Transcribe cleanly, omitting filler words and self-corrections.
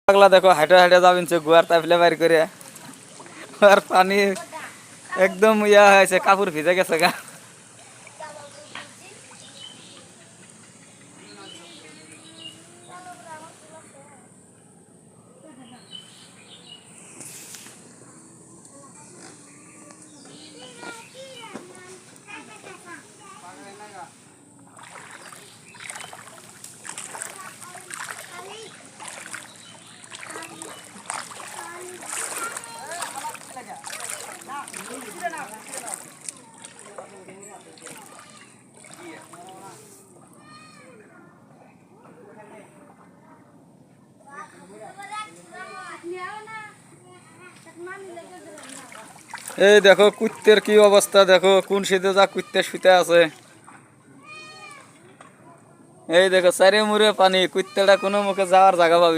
পাগলা দেখো হাঁটে হাঁটে যাবেন গুয়ার তাফলে বাইর করে আর পানি একদম ইয়া হয়েছে, কাপড় ভিজে গেছে গা। এই দেখো কুত্তের কি অবস্থা, দেখো কোন শীতে যা কুত্তে শুতে আছে। এই দেখো চারি মুড়ে পানি, কুত্তেটা কোনো মুখে যাওয়ার জায়গা পাবি না।